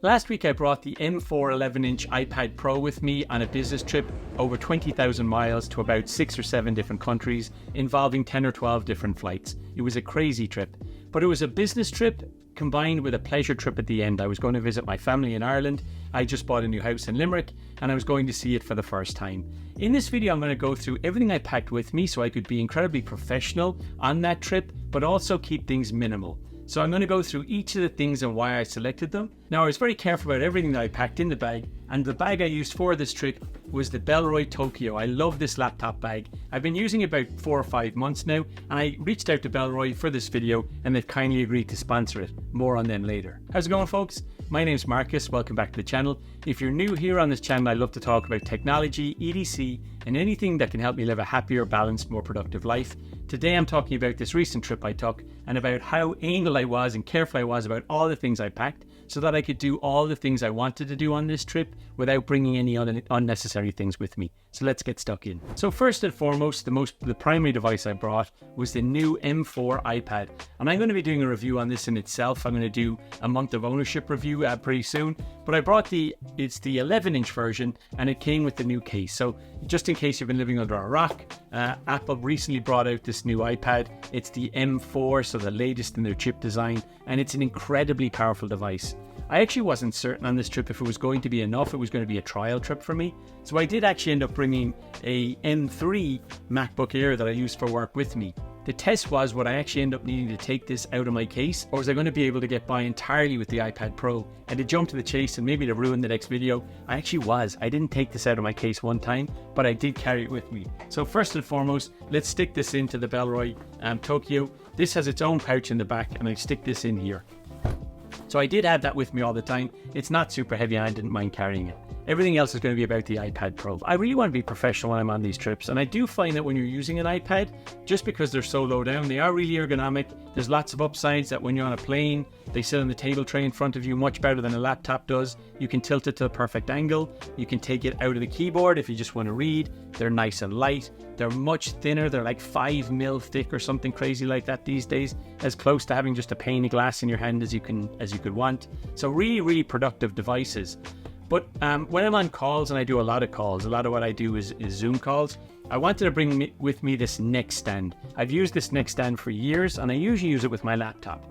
Last week I brought the M4 11-inch iPad Pro with me on a business trip over 20,000 miles to about 6 or 7 different countries involving 10 or 12 different flights. It was a crazy trip, but it was a business trip combined with a pleasure trip at the end. I was going to visit my family in Ireland. I just bought a new house in Limerick and I was going to see it for the first time. In this video I'm going to go through everything I packed with me so I could be incredibly professional on that trip, but also keep things minimal. So I'm going to go through each of the things and why I selected them. Now I was very careful about everything that I packed in the bag, and the bag I used for this trip was the Bellroy Tokyo. I love this laptop bag. I've been using it about 4 or 5 months now, and I reached out to Bellroy for this video and they've kindly agreed to sponsor it. More on them later. How's it going, folks? My name's Marcus, welcome back to the channel. If you're new here on this channel, I love to talk about technology, EDC, and anything that can help me live a happier, balanced, more productive life. Today I'm talking about this recent trip I took and about how anal I was and careful I was about all the things I packed so that I could do all the things I wanted to do on this trip without bringing any unnecessary things with me. So let's get stuck in. So first and foremost, the primary device I brought was the new M4 iPad. And I'm going to be doing a review on this in itself. I'm going to do a month of ownership review pretty soon. But I brought it's the 11-inch version and it came with the new case. So just in case you've been living under a rock, Apple recently brought out this new iPad. It's the M4, so the latest in their chip design, and it's an incredibly powerful device. I actually wasn't certain on this trip if it was going to be enough. It was going to be a trial trip for me. So I did actually end up bringing a M3 MacBook Air that I used for work with me. The test was, would I actually end up needing to take this out of my case, or was I going to be able to get by entirely with the iPad Pro? And to jump to the chase and maybe to ruin the next video, I actually was. I didn't take this out of my case one time, but I did carry it with me. So first and foremost, let's stick this into the Bellroy Tokyo. This has its own pouch in the back and I stick this in here. So I did have that with me all the time. It's not super heavy and I didn't mind carrying it. Everything else is going to be about the iPad Pro. I really want to be professional when I'm on these trips, and I do find that when you're using an iPad, just because they're so low down, they are really ergonomic. There's lots of upsides that when you're on a plane, they sit on the table tray in front of you much better than a laptop does. You can tilt it to the perfect angle. You can take it out of the keyboard if you just want to read. They're nice and light. They're much thinner. They're like 5 mil thick or something crazy like that these days, as close to having just a pane of glass in your hand as you could want. So really, really productive devices. But when I'm on calls, and I do a lot of calls, a lot of what I do is Zoom calls, I wanted to bring with me this Nexstand. I've used this Nexstand for years, and I usually use it with my laptop.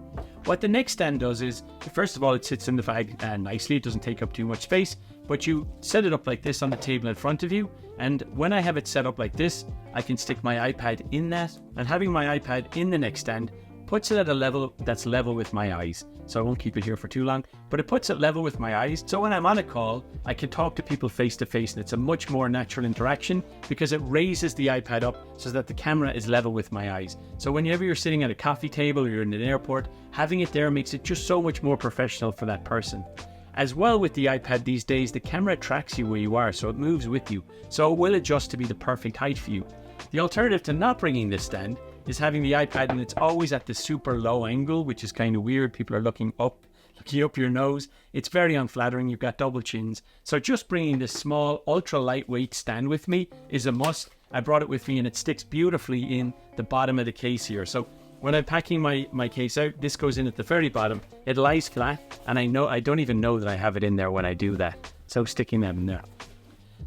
What the Nexstand does is, first of all, it sits in the bag nicely. It doesn't take up too much space, but you set it up like this on the table in front of you. And when I have it set up like this, I can stick my iPad in that, and having my iPad in the Nexstand puts it at a level that's level with my eyes. So I won't keep it here for too long, but it puts it level with my eyes. So when I'm on a call, I can talk to people face to face, and it's a much more natural interaction because it raises the iPad up so that the camera is level with my eyes. So whenever you're sitting at a coffee table or you're in an airport, having it there makes it just so much more professional for that person. As well, with the iPad these days, the camera tracks you where you are, so it moves with you. So it will adjust to be the perfect height for you. The alternative to not bringing this stand is having the iPad and it's always at the super low angle, which is kind of weird. People are looking up your nose. It's very unflattering. You've got double chins. So just bringing this small, ultra lightweight stand with me is a must. I brought it with me and it sticks beautifully in the bottom of the case here. So when I'm packing my case out, this goes in at the very bottom. It lies flat, and I don't even know that I have it in there when I do that. So sticking that in there.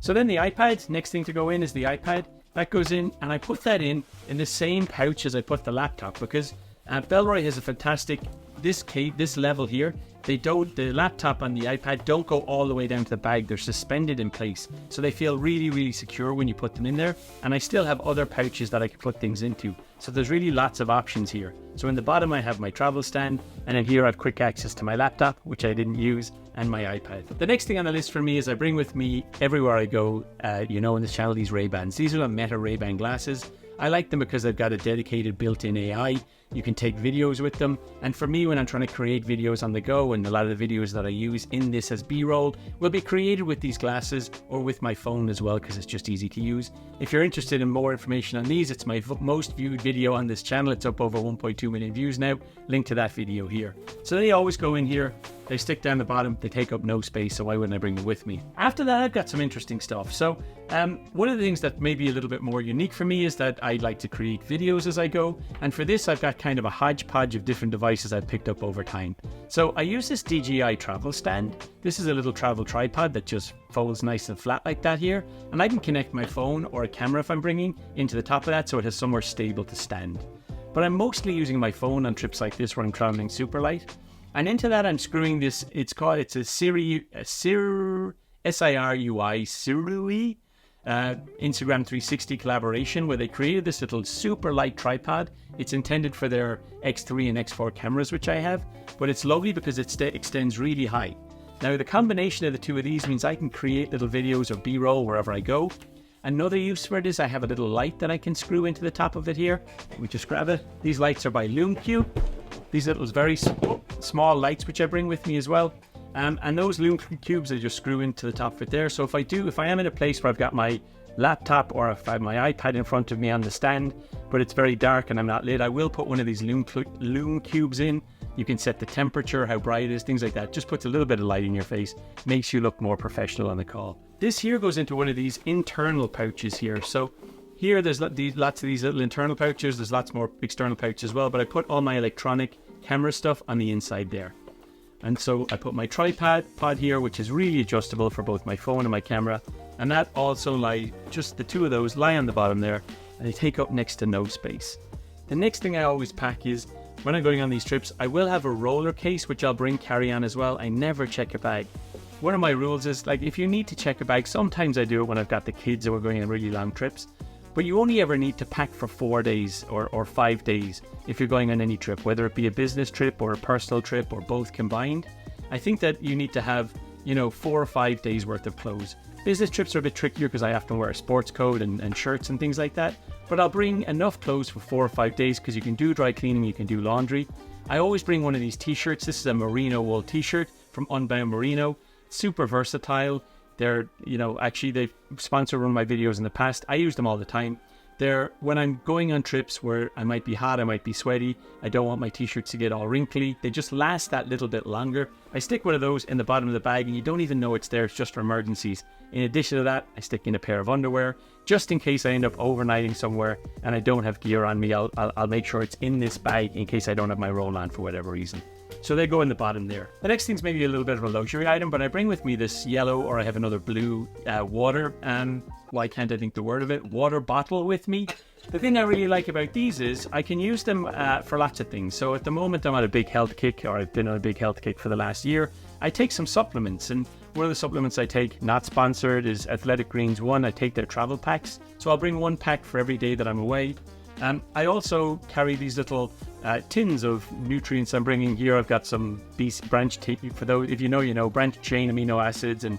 So then the iPad, next thing to go in is the iPad. That goes in, and I put that in the same pouch as I put the laptop, because Bellroy has a fantastic, this level here, the laptop and the iPad don't go all the way down to the bag. They're suspended in place, so they feel really, really secure when you put them in there. And I still have other pouches that I can put things into, so there's really lots of options here. So in the bottom I have my travel stand, and then here I have quick access to my laptop, which I didn't use, and my iPad. The next thing on the list for me is I bring with me everywhere I go, you know, in this channel, these Ray-Bans. These are the Meta Ray-Ban glasses. I like them because they've got a dedicated built-in AI. You can take videos with them, and for me, when I'm trying to create videos on the go, and a lot of the videos that I use in this as B-roll will be created with these glasses or with my phone as well, because it's just easy to use. If you're interested in more information on these, it's my most viewed video on this channel. It's up over 1.2 million views now. Link to that video here. So they always go in here. They stick down the bottom. They take up no space, so why wouldn't I bring them with me? After that, I've got some interesting stuff. So one of the things that may be a little bit more unique for me is that I like to create videos as I go. And for this, I've got kind of a hodgepodge of different devices I've picked up over time. So I use this DJI travel stand. This is a little travel tripod that just folds nice and flat like that here. And I can connect my phone or a camera if I'm bringing into the top of that so it has somewhere stable to stand. But I'm mostly using my phone on trips like this where I'm traveling super light. And into that I'm screwing this, it's a SIRUI Instagram 360 collaboration where they created this little super light tripod. It's intended for their X3 and X4 cameras, which I have, but it's lovely because it extends really high. Now the combination of the two of these means I can create little videos or B-roll wherever I go. Another use for it is I have a little light that I can screw into the top of it here. We just grab it. These lights are by Lume Cube. These little very small lights which I bring with me as well. And those Lume Cubes I just screw into the top of it there. So if I am in a place where I've got my laptop or if I have my iPad in front of me on the stand, but it's very dark and I'm not lit, I will put one of these Lume Cubes in. You can set the temperature, how bright it is, things like that. Just puts a little bit of light in your face, makes you look more professional on the call. This here goes into one of these internal pouches here. So here there's lots of these little internal pouches. There's lots more external pouches as well, but I put all my electronic camera stuff on the inside there. And so I put my tripod pod here, which is really adjustable for both my phone and my camera. And that also just the two of those lie on the bottom there, and they take up next to no space. The next thing I always pack is, when I'm going on these trips, I will have a roller case, which I'll bring carry on as well. I never check a bag. One of my rules is, like, if you need to check a bag, sometimes I do it when I've got the kids and we're going on really long trips. But you only ever need to pack for 4 days or 5 days if you're going on any trip, whether it be a business trip or a personal trip or both combined. I think that you need to have, 4 or 5 days worth of clothes. Business trips are a bit trickier because I often wear a sports coat and shirts and things like that. But I'll bring enough clothes for 4 or 5 days because you can do dry cleaning, you can do laundry. I always bring one of these t-shirts. This is a merino wool t-shirt from Unbound Merino. Super versatile. They're, actually they've sponsored one of my videos in the past. I use them all the time. When I'm going on trips where I might be hot, I might be sweaty, I don't want my t-shirts to get all wrinkly. They just last that little bit longer. I stick one of those in the bottom of the bag and you don't even know it's there. It's just for emergencies. In addition to that, I stick in a pair of underwear just in case I end up overnighting somewhere and I don't have gear on me. I'll make sure it's in this bag in case I don't have my roll-on for whatever reason. So they go in the bottom there. The next thing's maybe a little bit of a luxury item, but I bring with me this yellow, or I have another blue water, why can't I think the word of it, water bottle with me. The thing I really like about these is I can use them for lots of things. So at the moment I'm on a big health kick, or I've been on a big health kick for the last year. I take some supplements, and one of the supplements I take, not sponsored, is Athletic Greens 1. I take their travel packs. So I'll bring 1 pack for every day that I'm away. I also carry these little tins of nutrients I'm bringing here. I've got some branch for those, if you know, branch chain amino acids and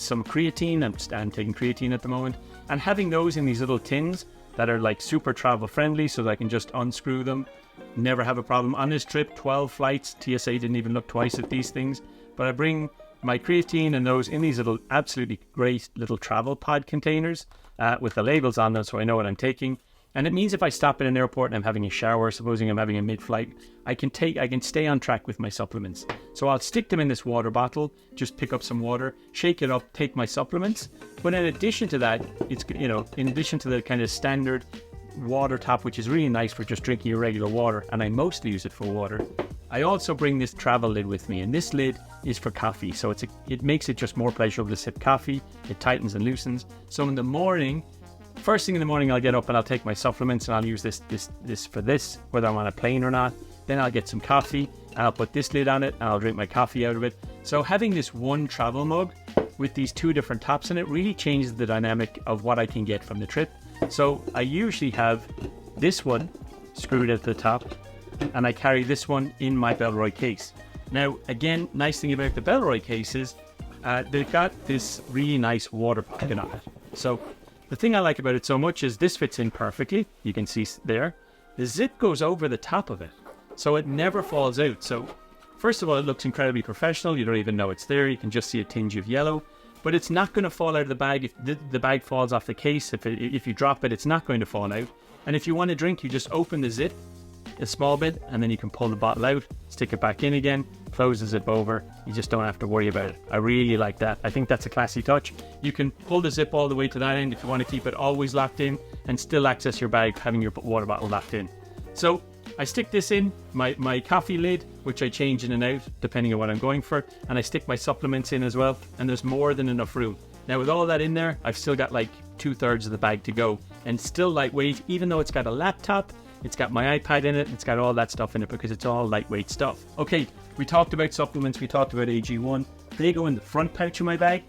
some creatine. I'm taking creatine at the moment. And having those in these little tins that are like super travel friendly so that I can just unscrew them. Never have a problem. On this trip, 12 flights, TSA didn't even look twice at these things. But I bring my creatine and those in these little absolutely great little travel pod containers with the labels on them so I know what I'm taking. And it means if I stop at an airport and I'm having a shower, supposing I'm having a mid-flight, I can stay on track with my supplements. So I'll stick them in this water bottle, just pick up some water, shake it up, take my supplements. But in addition to that, it's, in addition to the kind of standard water top, which is really nice for just drinking your regular water, and I mostly use it for water, I also bring this travel lid with me, and this lid is for coffee. So it makes it just more pleasurable to sip coffee. It tightens and loosens. So in the morning, first thing in the morning, I'll get up and I'll take my supplements and I'll use this for this, whether I'm on a plane or not. Then I'll get some coffee and I'll put this lid on it and I'll drink my coffee out of it. So having this one travel mug with these 2 different tops in it really changes the dynamic of what I can get from the trip. So I usually have this one screwed at the top and I carry this one in my Bellroy case. Now, again, nice thing about the Bellroy case is they've got this really nice water pocket on it. So the thing I like about it so much is this fits in perfectly. You can see there. The zip goes over the top of it, so it never falls out. So first of all, it looks incredibly professional. You don't even know it's there. You can just see a tinge of yellow, but it's not going to fall out of the bag. If the bag falls off the case, if you drop it, it's not going to fall out. And if you want to drink, you just open the zip a small bit and then you can pull the bottle out, stick it back in again, close the zip over. You just don't have to worry about it. I really like that. I think that's a classy touch. You can pull the zip all the way to that end if you want to keep it always locked in and still access your bag having your water bottle locked in. So I stick this in, my coffee lid, which I change in and out depending on what I'm going for, and I stick my supplements in as well, and there's more than enough room. Now with all that in there, I've still got like 2/3 of the bag to go, and still lightweight, even though it's got a laptop, it's got my iPad in it, it's got all that stuff in it because it's all lightweight stuff. Okay, we talked about supplements, we talked about AG1. They go in the front pouch of my bag.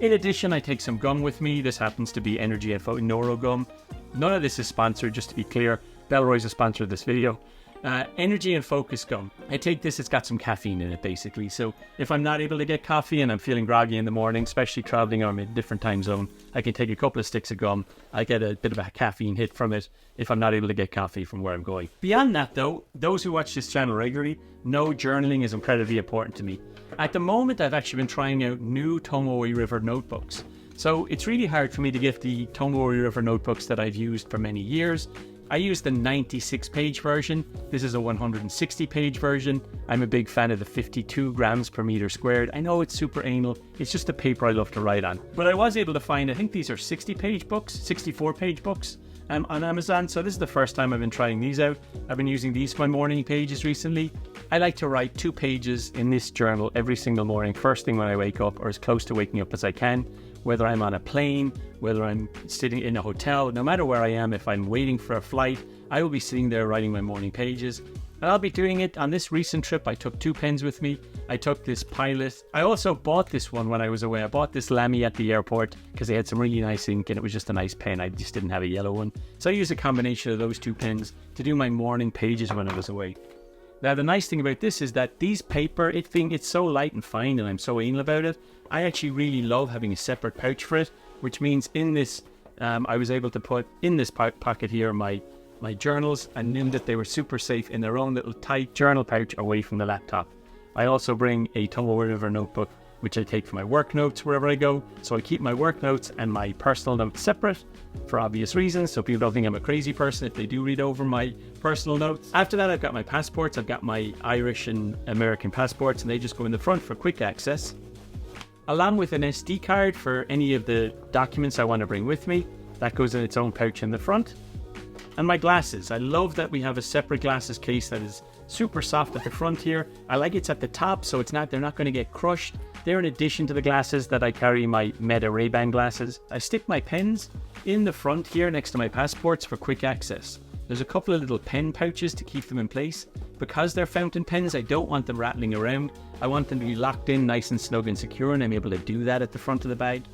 In addition, I take some gum with me. This happens to be Energy and Neuro gum. None of this is sponsored, just to be clear. Bellroy's a sponsor of this video. Energy and Focus gum. I take this, it's got some caffeine in it basically. So if I'm not able to get coffee and I'm feeling groggy in the morning, especially traveling or I'm in a different time zone, I can take a couple of sticks of gum. I get a bit of a caffeine hit from it if I'm not able to get coffee from where I'm going. Beyond that though, those who watch this channel regularly know journaling is incredibly important to me. At the moment, I've actually been trying out new Tomoe River notebooks. So it's really hard for me to get the Tomoe River notebooks that I've used for many years. I use the 96-page version. This is a 160-page version. I'm a big fan of the 52 grams per meter squared. I know it's super anal. It's just a paper I love to write on. But I was able to find, I think these are 60-page books, 64-page books on Amazon. So this is the first time I've been trying these out. I've been using these for my morning pages recently. I like to write 2 pages in this journal every single morning, first thing when I wake up, or as close to waking up as I can. Whether I'm on a plane, whether I'm sitting in a hotel, no matter where I am, if I'm waiting for a flight, I will be sitting there writing my morning pages. And I'll be doing it on this recent trip. I took 2 pens with me. I took this Pilot. I also bought this one when I was away. I bought this Lamy at the airport because they had some really nice ink and it was just a nice pen. I just didn't have a yellow one. So I used a combination of those 2 pens to do my morning pages when I was away. Now the nice thing about this is that these paper, it's so light and fine and I'm so anal about it. I actually really love having a separate pouch for it, which means in this, I was able to put in this pocket here my journals and knew that they were super safe in their own little tight journal pouch away from the laptop. I also bring a Tomoe River notebook, which I take for my work notes wherever I go. So I keep my work notes and my personal notes separate for obvious reasons, so people don't think I'm a crazy person if they do read over my personal notes. After that, I've got my passports. I've got my Irish and American passports, and they just go in the front for quick access, along with an SD card for any of the documents I want to bring with me. That goes in its own pouch in the front. And my glasses. I love that we have a separate glasses case that is super soft at the front here. I like it's at the top, so they're not going to get crushed. They're in addition to the glasses that I carry, my Meta Ray-Ban glasses. I stick my pens in the front here next to my passports for quick access. There's a couple of little pen pouches to keep them in place. Because they're fountain pens, I don't want them rattling around. I want them to be locked in nice and snug and secure, and I'm able to do that at the front of the bag.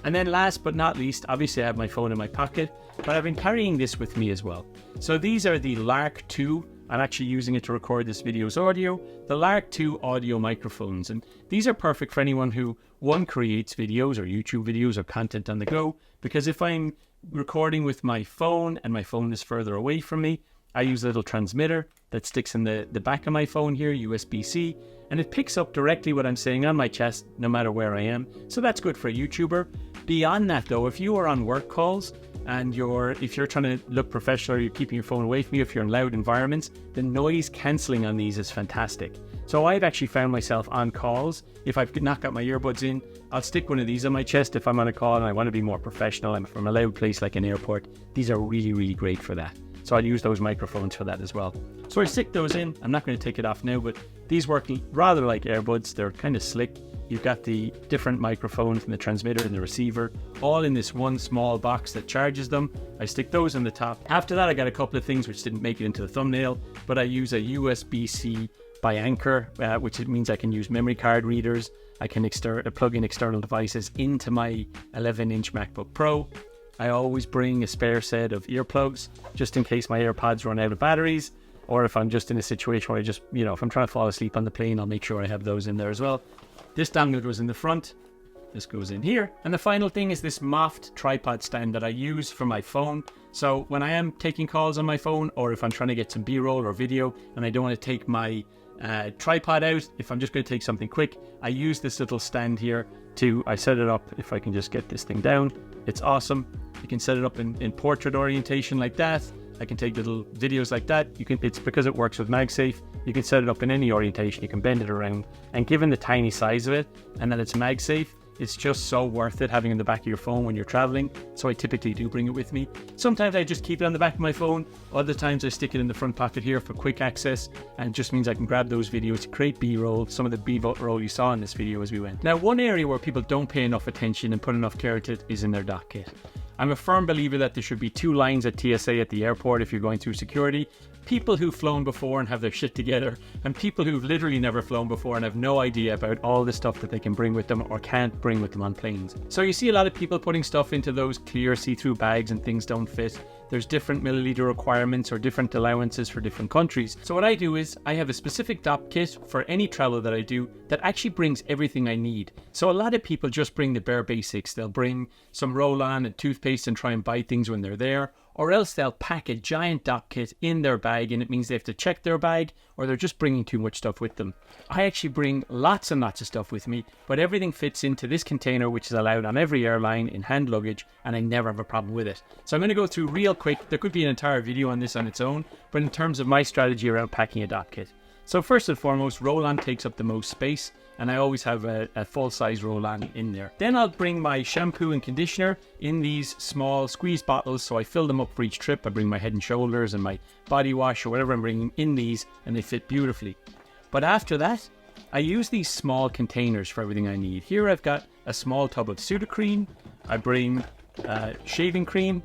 And then last but not least, obviously I have my phone in my pocket, but I've been carrying this with me as well. So these are the Lark 2. I'm actually using it to record this video's audio. The Lark 2 audio microphones. And these are perfect for anyone who, one, creates videos or YouTube videos or content on the go. Because if I'm recording with my phone and my phone is further away from me, I use a little transmitter that sticks in the back of my phone here, USB-C, and it picks up directly what I'm saying on my chest, no matter where I am. So that's good for a YouTuber. Beyond that though, if you are on work calls and if you're trying to look professional, or you're keeping your phone away from you, if you're in loud environments, the noise cancelling on these is fantastic. So I've actually found myself on calls, if I've not got my earbuds in, I'll stick one of these on my chest if I'm on a call and I want to be more professional. I'm from a loud place like an airport. These are really, really great for that. So I'll use those microphones for that as well. So I stick those in. I'm not going to take it off now, but these work rather like earbuds. They're kind of slick. You've got the different microphones and the transmitter and the receiver, all in this one small box that charges them. I stick those on the top. After that, I got a couple of things which didn't make it into the thumbnail, but I use a USB-C by Anchor, which means I can use memory card readers. I can plug in external devices into my 11-inch MacBook Pro. I always bring a spare set of earplugs just in case my AirPods run out of batteries, or if I'm just in a situation where if I'm trying to fall asleep on the plane, I'll make sure I have those in there as well. This dongle goes in the front. This goes in here. And the final thing is this MOFT Tripod stand that I use for my phone. So when I am taking calls on my phone, or if I'm trying to get some B-roll or video and I don't want to take my tripod out, if I'm just going to take something quick, I use this little stand here I set it up. If I can just get this thing down, it's awesome. You can set it up in portrait orientation like that. I can take little videos like that. It's because it works with MagSafe. You can set it up in any orientation. You can bend it around, and given the tiny size of it and that it's MagSafe, It's just so worth it having in the back of your phone when you're traveling. So I typically do bring it with me. Sometimes I just keep it on the back of my phone. Other times I stick it in the front pocket here for quick access, and it just means I can grab those videos to create B-roll, some of the B-roll you saw in this video as we went. Now, one area where people don't pay enough attention and put enough care to it is in their Dopp Kit. I'm a firm believer that there should be 2 lines at TSA at the airport if you're going through security. People who've flown before and have their shit together, and people who've literally never flown before and have no idea about all the stuff that they can bring with them or can't bring with them on planes. So you see a lot of people putting stuff into those clear see-through bags and things don't fit. There's different milliliter requirements or different allowances for different countries. So what I do is I have a specific Dopp kit for any travel that I do that actually brings everything I need. So a lot of people just bring the bare basics. They'll bring some roll-on and toothpaste and try and buy things when they're there, or else they'll pack a giant Dopp kit in their bag, and it means they have to check their bag, or they're just bringing too much stuff with them. I actually bring lots and lots of stuff with me, but everything fits into this container, which is allowed on every airline in hand luggage, and I never have a problem with it. So I'm going to go through real quick. There could be an entire video on this on its own, but in terms of my strategy around packing a Dopp kit. So first and foremost, roll-on takes up the most space, and I always have a full-size roll-on in there. Then I'll bring my shampoo and conditioner in these small squeeze bottles, so I fill them up for each trip. I bring my Head and Shoulders and my body wash or whatever I'm bringing in these, and they fit beautifully. But after that, I use these small containers for everything I need. Here I've got a small tub of Sudocrem. I bring shaving cream.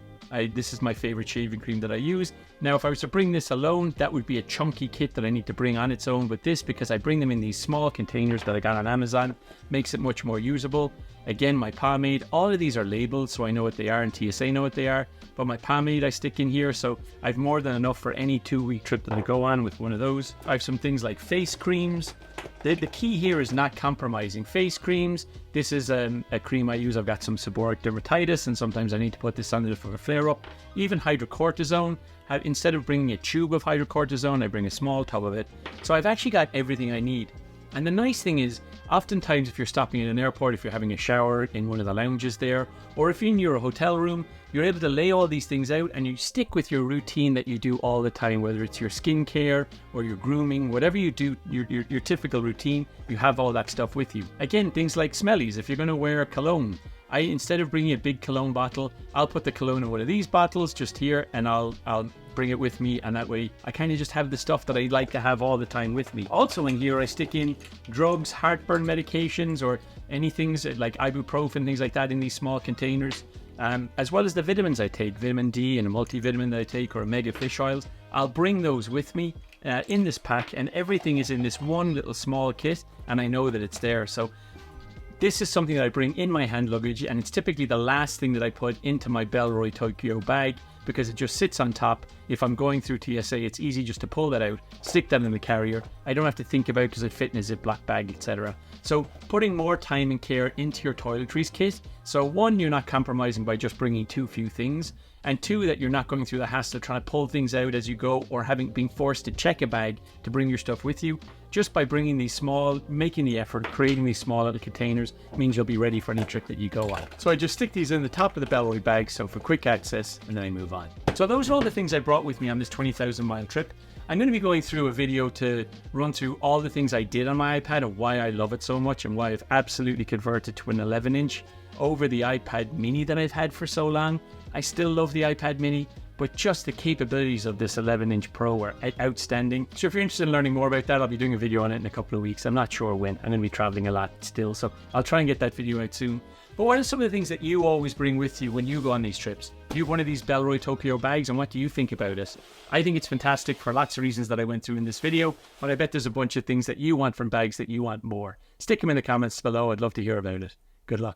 This is my favorite shaving cream that I use. Now, if I was to bring this alone, that would be a chunky kit that I need to bring on its own. But this, because I bring them in these small containers that I got on Amazon, makes it much more usable. Again, my pomade, all of these are labeled, so I know what they are, and TSA know what they are. But my pomade I stick in here, so I've more than enough for any 2-week trip that I go on with one of those. I have some things like face creams. The key here is not compromising. Face creams, this is a cream I use. I've got some seborrheic dermatitis, and sometimes I need to put this on it for a flare-up. Even hydrocortisone. Instead of bringing a tube of hydrocortisone, I bring a small tub of it. So I've actually got everything I need. And the nice thing is, oftentimes if you're stopping in an airport, if you're having a shower in one of the lounges there, or if you're in your hotel room, you're able to lay all these things out and you stick with your routine that you do all the time, whether it's your skincare or your grooming, whatever you do, your typical routine, you have all that stuff with you. Again, things like smellies. If you're going to wear cologne, instead of bringing a big cologne bottle, I'll put the cologne in one of these bottles just here, and I'll bring it with me, and that way I kind of just have the stuff that I like to have all the time with me. Also in here I stick in drugs, heartburn medications, or anything like ibuprofen, things like that in these small containers, as well as the vitamins I take, vitamin D and a multivitamin that I take, or omega fish oils. I'll bring those with me in this pack, and everything is in this one little small kit, and I know that it's there. So this is something that I bring in my hand luggage, and it's typically the last thing that I put into my Bellroy Tokyo bag, because it just sits on top. If I'm going through TSA, it's easy just to pull that out, stick that in the carrier. I don't have to think about it because it fit in a Ziploc bag, etc. So putting more time and care into your toiletries kit. So one, you're not compromising by just bringing too few things, and two, that you're not going through the hassle of trying to pull things out as you go, or being forced to check a bag to bring your stuff with you. Just by bringing these small, making the effort, creating these small little containers means you'll be ready for any trip that you go on. So I just stick these in the top of the Bellroy bag, so for quick access, and then I move on. So those are all the things I brought with me on this 20,000 mile trip. I'm going to be going through a video to run through all the things I did on my iPad and why I love it so much, and why I've absolutely converted to an 11-inch over the iPad mini that I've had for so long. I still love the iPad mini, but just the capabilities of this 11-inch Pro are outstanding. So if you're interested in learning more about that, I'll be doing a video on it in a couple of weeks. I'm not sure when. I'm going to be traveling a lot still, so I'll try and get that video out soon. But what are some of the things that you always bring with you when you go on these trips? Do you have one of these Bellroy Tokyo bags, and what do you think about it? I think it's fantastic for lots of reasons that I went through in this video, but I bet there's a bunch of things that you want from bags that you want more. Stick them in the comments below. I'd love to hear about it. Good luck.